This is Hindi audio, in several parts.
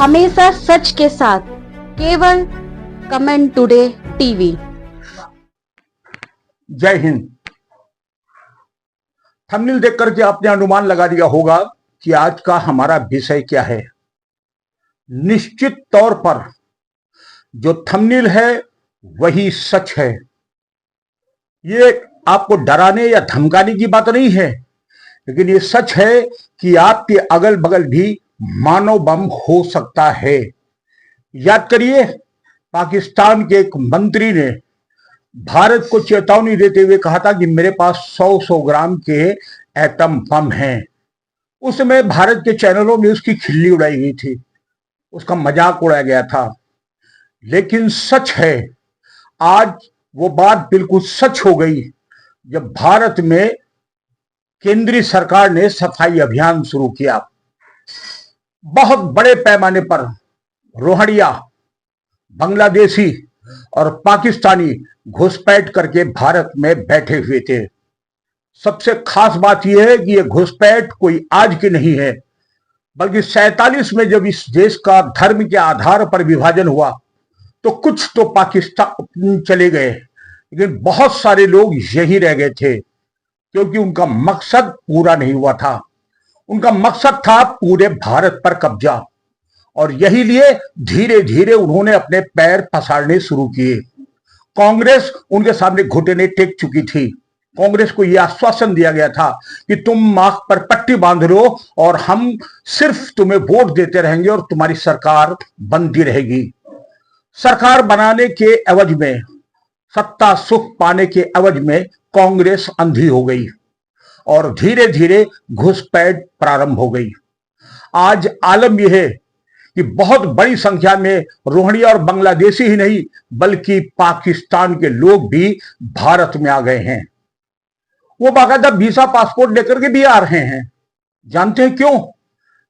हमेशा सच के साथ, केवल कमेंट टुडे टीवी। जय हिंद। थंबनेल देख करके आपने अनुमान लगा दिया होगा कि आज का हमारा विषय क्या है। निश्चित तौर पर जो थंबनेल है वही सच है। ये आपको डराने या धमकाने की बात नहीं है, लेकिन ये सच है कि आपके अगल बगल भी मानव बम हो सकता है। याद करिए, पाकिस्तान के एक मंत्री ने भारत को चेतावनी देते हुए कहा था कि मेरे पास 100 ग्राम के एटम बम हैं। उस समय भारत के चैनलों में उसकी खिल्ली उड़ाई गई थी, उसका मजाक उड़ाया गया था। लेकिन सच है, आज वो बात बिल्कुल सच हो गई जब भारत में केंद्रीय सरकार ने सफाई अभियान शुरू किया। बहुत बड़े पैमाने पर रोहड़िया, बांग्लादेशी और पाकिस्तानी घुसपैठ करके भारत में बैठे हुए थे। सबसे खास बात यह है कि यह घुसपैठ कोई आज की नहीं है, बल्कि 47 में जब इस देश का धर्म के आधार पर विभाजन हुआ तो कुछ तो पाकिस्तान चले गए, लेकिन बहुत सारे लोग यही रह गए थे, क्योंकि उनका मकसद पूरा नहीं हुआ था। उनका मकसद था पूरे भारत पर कब्जा, और यही लिए धीरे धीरे उन्होंने अपने पैर पसारने शुरू किए। कांग्रेस उनके सामने घुटने टेक चुकी थी। कांग्रेस को यह आश्वासन दिया गया था कि तुम आंख पर पट्टी बांध लो और हम सिर्फ तुम्हें वोट देते रहेंगे और तुम्हारी सरकार बनती रहेगी। सरकार बनाने के एवज में, सत्ता सुख पाने के एवज में कांग्रेस अंधी हो गई और धीरे धीरे घुसपैठ प्रारंभ हो गई। आज आलम यह है कि बहुत बड़ी संख्या में रोहड़िया और बांग्लादेशी ही नहीं, बल्कि पाकिस्तान के लोग भी भारत में आ गए हैं। वो बाकायदा वीजा पासपोर्ट लेकर के भी आ रहे हैं। जानते हैं क्यों?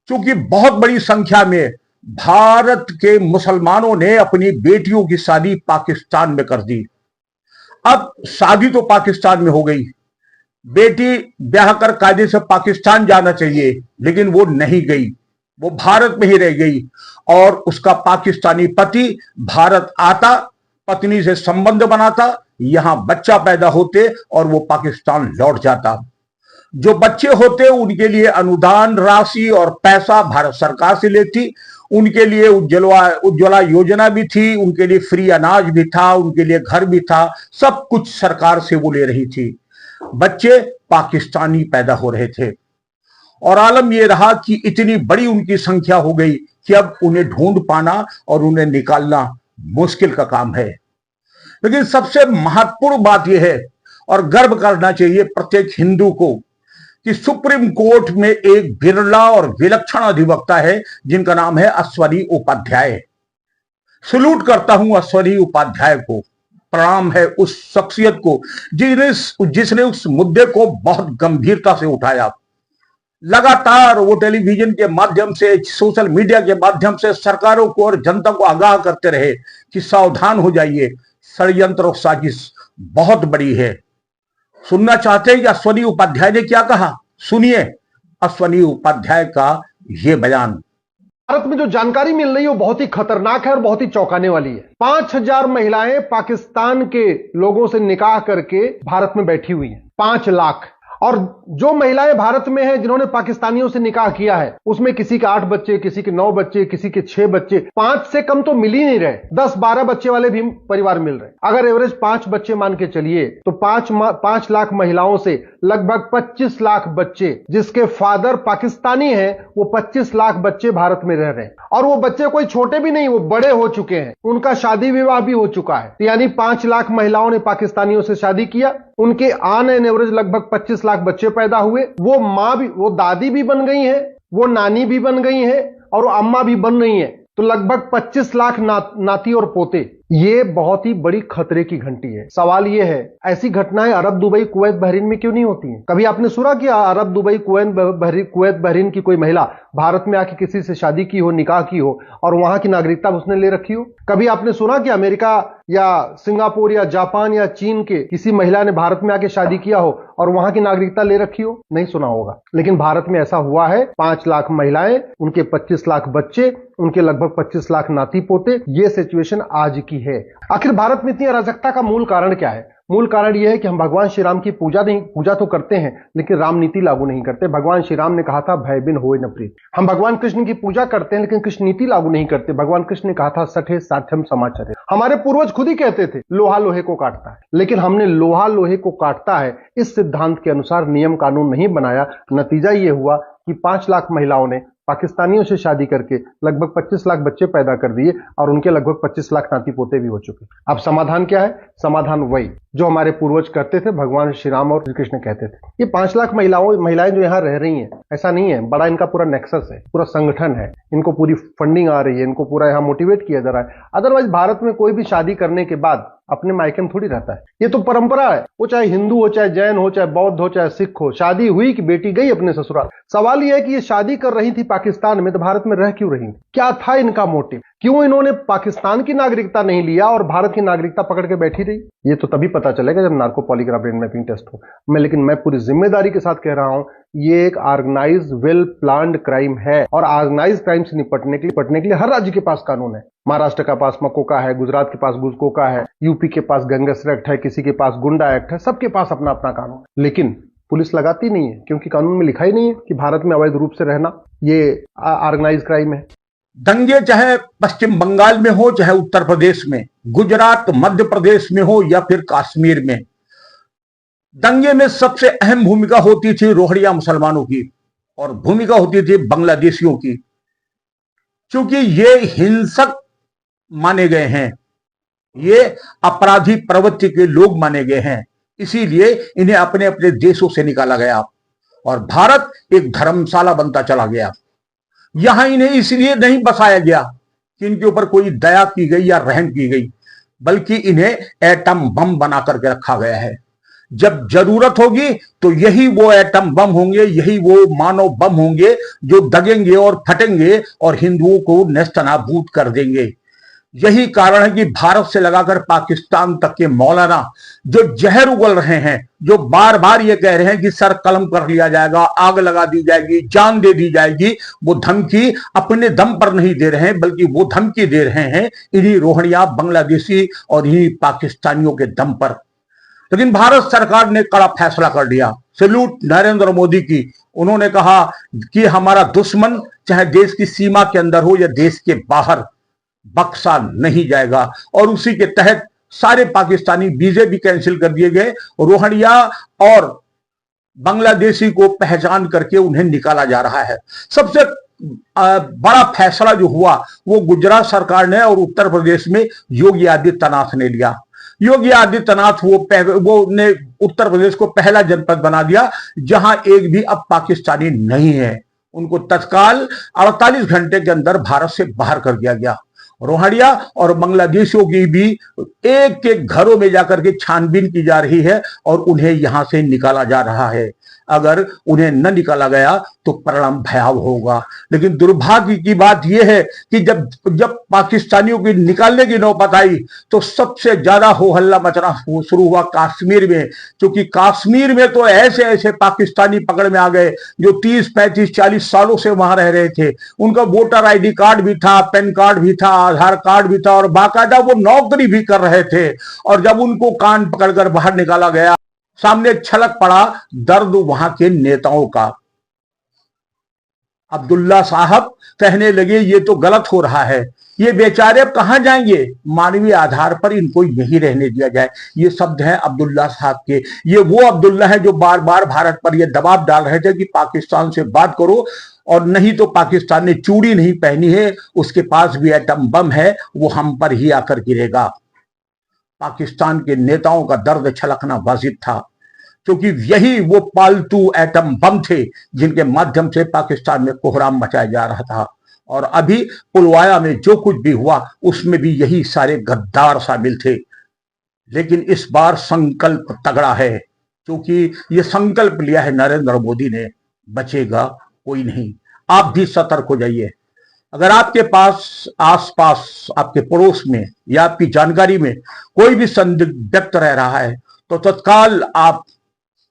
क्योंकि बहुत बड़ी संख्या में भारत के मुसलमानों ने अपनी बेटियों की शादी पाकिस्तान में कर दी। अब शादी तो पाकिस्तान में हो गई, बेटी ब्याह कर कायदे से पाकिस्तान जाना चाहिए, लेकिन वो नहीं गई, वो भारत में ही रह गई। और उसका पाकिस्तानी पति भारत आता, पत्नी से संबंध बनाता, यहां बच्चा पैदा होते और वो पाकिस्तान लौट जाता। जो बच्चे होते उनके लिए अनुदान राशि और पैसा भारत सरकार से लेती। उनके लिए उज्ज्वला योजना भी थी, उनके लिए फ्री अनाज भी था, उनके लिए घर भी था, सब कुछ सरकार से वो ले रही थी। बच्चे पाकिस्तानी पैदा हो रहे थे, और आलम यह रहा कि इतनी बड़ी उनकी संख्या हो गई कि अब उन्हें ढूंढ पाना और उन्हें निकालना मुश्किल का काम है। लेकिन सबसे महत्वपूर्ण बात यह है, और गर्व करना चाहिए प्रत्येक हिंदू को, कि सुप्रीम कोर्ट में एक बिरला और विलक्षण अधिवक्ता है जिनका नाम है अश्वनी उपाध्याय। सलूट करता हूं अश्वनी उपाध्याय को, प्रणाम है उस शख्सियत को जिसने उस मुद्दे को बहुत गंभीरता से उठाया। लगातार वो टेलीविजन के माध्यम से, सोशल मीडिया के माध्यम से सरकारों को और जनता को आगाह करते रहे कि सावधान हो जाइए, षड्यंत्र और साजिश बहुत बड़ी है। सुनना चाहते हैं कि अश्वनी उपाध्याय ने क्या कहा? सुनिए अश्वनी उपाध्याय का यह बयान। भारत में जो जानकारी मिल रही है वो बहुत ही खतरनाक है और बहुत ही चौंकाने वाली है। 5000 महिलाएं पाकिस्तान के लोगों से निकाह करके भारत में बैठी हुई हैं। 5 लाख। और जो महिलाएं भारत में हैं जिन्होंने पाकिस्तानियों से निकाह किया है, उसमें किसी के 8 बच्चे, किसी के 9 बच्चे, किसी के 6 बच्चे, 5 से कम तो मिल ही नहीं रहे। 10-12 बच्चे वाले भी परिवार मिल रहे। अगर एवरेज 5 बच्चे मान के चलिए तो 5 लाख महिलाओं से लगभग 25 लाख बच्चे, जिसके फादर पाकिस्तानी हैं, वो 25 लाख बच्चे भारत में रह रहे हैं। और वो बच्चे कोई छोटे भी नहीं, वो बड़े हो चुके हैं, उनका शादी विवाह भी हो चुका है। यानी 5 लाख महिलाओं ने पाकिस्तानियों से शादी किया, उनके ऑन एन एवरेज लगभग 25 लाख बच्चे पैदा हुए। वो मां भी, वो दादी भी बन गई हैं, वो नानी भी बन गई हैं, और वो अम्मा भी बन रही हैं। तो लगभग 25 लाख नाती और पोते। ये बहुत ही बड़ी खतरे की घंटी है। सवाल ये है, ऐसी घटनाएं अरब, दुबई, कुवैत, बहरीन में क्यों नहीं होती हैं? कभी आपने सुना कि अरब, दुबई, कुवैत, बहरीन की कोई महिला भारत में आके किसी से शादी की हो, निकाह की हो और वहां की नागरिकता उसने ले रखी हो? कभी आपने सुना कि अमेरिका या सिंगापुर या जापान या चीन के किसी महिला ने भारत में आके शादी किया हो और वहां की नागरिकता ले रखी हो? नहीं सुना होगा। लेकिन भारत में ऐसा हुआ है। 5 लाख महिलाएं, उनके 25 लाख बच्चे, उनके लगभग 25 लाख नाती पोते। ये सिचुएशन आज की है। आखिर भारत में इतनी अराजकता का मूल कारण क्या है? मूल कारण यह है कि हम भगवान श्री राम की पूजा तो करते हैं, लेकिन राम नीति लागू नहीं करते। भगवान श्री राम ने कहा था भय बिन होय न प्रीत। हम भगवान कृष्ण की पूजा करते हैं, लेकिन कृष्ण नीति लागू नहीं करते। भगवान कृष्ण ने कहा था सठे साध्यम समाचरे। हमारे पूर्वज खुद ही कहते थे लोहा लोहे को काटता है, लेकिन हमने लोहा लोहे को काटता है इस सिद्धांत के अनुसार नियम कानून नहीं बनाया। नतीजा यह हुआ कि 5 लाख महिलाओं ने पाकिस्तानियों से शादी करके लगभग 25 लाख बच्चे पैदा कर दिए और उनके लगभग 25 लाख नाती पोते भी हो चुके। अब समाधान क्या है? समाधान वही जो हमारे पूर्वज करते थे, भगवान श्री राम और श्री कृष्ण कहते थे। ये 5 लाख महिलाएं जो यहाँ रह रही हैं, ऐसा नहीं है, बड़ा इनका पूरा नेक्सस है, पूरा संगठन है, इनको पूरी फंडिंग आ रही है, इनको पूरा यहाँ मोटिवेट किया जा रहा है। अदरवाइज भारत में कोई भी शादी करने के बाद अपने मायके में थोड़ी रहता है। ये तो परंपरा है, वो चाहे हिंदू हो, चाहे जैन हो, चाहे बौद्ध हो, चाहे सिख हो, शादी हुई कि बेटी गई अपने ससुराल। सवाल यह है कि ये शादी कर रही थी पाकिस्तान में, तो भारत में रह क्यों रही? क्या था इनका मोटिव? क्यों इन्होंने पाकिस्तान की नागरिकता नहीं लिया और भारत की नागरिकता पकड़ के बैठी रही? ये तो तभी पता चलेगा जब narco polygraph brain mapping test हो। लेकिन मैं पूरी जिम्मेदारी के साथ कह रहा हूं, ये एक ऑर्गेनाइज वेल प्लान्ड क्राइम है और ऑर्गेनाइज क्राइम से निपटने के लिए हर राज्य के पास कानून है। महाराष्ट्र के पास मकोका है, गुजरात के पास गुजकोका है, यूपी के पास गैंगस्टर एक्ट है, किसी के पास गुंडा एक्ट है, सबके पास अपना अपना कानून है। लेकिन पुलिस लगाती नहीं है, क्योंकि कानून में लिखा ही नहीं है कि भारत में अवैध रूप से रहना ये ऑर्गेनाइज क्राइम है। दंगे चाहे पश्चिम बंगाल में हो, चाहे उत्तर प्रदेश में, गुजरात, मध्य प्रदेश में हो या फिर कश्मीर में, दंगे में सबसे अहम भूमिका होती थी रोहड़िया मुसलमानों की और भूमिका होती थी बांग्लादेशियों की। क्योंकि ये हिंसक माने गए हैं, ये अपराधी प्रवृत्ति के लोग माने गए हैं, इसीलिए इन्हें अपने अपने देशों से निकाला गया और भारत एक धर्मशाला बनता चला गया। यहां इन्हें इसलिए नहीं बसाया गया कि इनके ऊपर कोई दया की गई या रहम की गई, बल्कि इन्हें एटम बम बना करके रखा गया है। जब जरूरत होगी तो यही वो एटम बम होंगे, यही वो मानव बम होंगे जो दगेंगे और फटेंगे और हिंदुओं को नेस्तनाबूद कर देंगे। यही कारण है कि भारत से लगाकर पाकिस्तान तक के मौलाना जो जहर उगल रहे हैं, जो बार बार ये कह रहे हैं कि सर कलम कर लिया जाएगा, आग लगा दी जाएगी, जान दे दी जाएगी, वो धमकी अपने दम पर नहीं दे रहे हैं, बल्कि वो धमकी दे रहे हैं इन्हीं रोहड़िया, बांग्लादेशी और इन्हीं पाकिस्तानियों के दम पर। लेकिन भारत सरकार ने कड़ा फैसला कर लिया। सैल्यूट नरेंद्र मोदी की। उन्होंने कहा कि हमारा दुश्मन चाहे देश की सीमा के अंदर हो या देश के बाहर, बख्शा नहीं जाएगा। और उसी के तहत सारे पाकिस्तानी वीजे भी कैंसिल कर दिए गए। रोहड़िया और बांग्लादेशी को पहचान करके उन्हें निकाला जा रहा है। सबसे बड़ा फैसला जो हुआ वो गुजरात सरकार ने और उत्तर प्रदेश में योगी आदित्यनाथ ने लिया। योगी आदित्यनाथ वो ने उत्तर प्रदेश को पहला जनपद बना दिया जहां एक भी अब पाकिस्तानी नहीं है। उनको तत्काल 48 घंटे के अंदर भारत से बाहर कर दिया गया। रोहड़िया और बांग्लादेशियों की भी एक एक घरों में जाकर के छानबीन की जा रही है और उन्हें यहां से निकाला जा रहा है। अगर उन्हें न निकाला गया तो परिणाम भयावह होगा। लेकिन दुर्भाग्य की बात यह है कि जब पाकिस्तानियों की निकालने की नौबत आई तो सबसे ज्यादा हो हल्ला मचना शुरू हुआ कश्मीर में। क्योंकि कश्मीर में तो ऐसे ऐसे पाकिस्तानी पकड़ में आ गए जो 30, 35, 40 सालों से वहां रह रहे थे। उनका वोटर ID कार्ड भी था, पैन कार्ड भी था, आधार कार्ड भी था और बाकायदा वो नौकरी भी कर रहे थे। और जब उनको कान पकड़कर बाहर निकाला गया, सामने छलक पड़ा दर्द वहां के नेताओं का। अब्दुल्ला साहब कहने लगे ये तो गलत हो रहा है, ये बेचारे अब कहां जाएंगे, मानवीय आधार पर इनको यही रहने दिया जाए। ये शब्द हैं अब्दुल्ला साहब के। ये वो अब्दुल्ला है जो बार बार भारत पर ये दबाव डाल रहे थे कि पाकिस्तान से बात करो, और नहीं तो पाकिस्तान ने चूड़ी नहीं पहनी है, उसके पास भी एटम बम है, वो हम पर ही आकर गिरेगा। पाकिस्तान के नेताओं का दर्द छलकना वाजिब था, क्योंकि यही वो पालतू एटम बम थे जिनके माध्यम से पाकिस्तान में कोहराम मचाया जा रहा था। और अभी पुलवामा में जो कुछ भी हुआ उसमें भी यही सारे गद्दार शामिल थे। लेकिन इस बार संकल्प तगड़ा है, क्योंकि ये संकल्प लिया है नरेंद्र मोदी ने, बचेगा कोई नहीं। आप भी सतर्क हो जाइए। अगर आपके पास आसपास आपके पड़ोस में या आपकी जानकारी में कोई भी संदिग्ध व्यक्ति रह रहा है तो तत्काल आप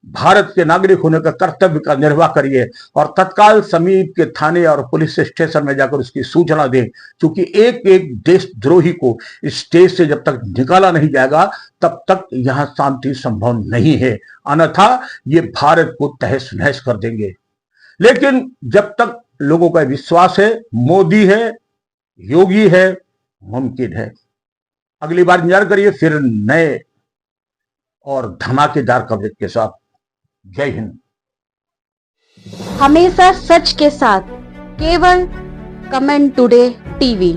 भारत के नागरिक होने का कर्तव्य का निर्वाह करिए और तत्काल समीप के थाने और पुलिस स्टेशन में जाकर उसकी सूचना दें, क्योंकि एक एक देशद्रोही को इस देश से जब तक निकाला नहीं जाएगा तब तक यहां शांति संभव नहीं है, अन्यथा ये भारत को तहस नहस कर देंगे। लेकिन जब तक लोगों का विश्वास है, मोदी है, योगी है, मुमकिन है। अगली बार इंतजार करिए फिर नए और धमाकेदार कवरेज के साथ। जय हिंद। हमेशा सच के साथ, केवल कमेंट टुडे टीवी।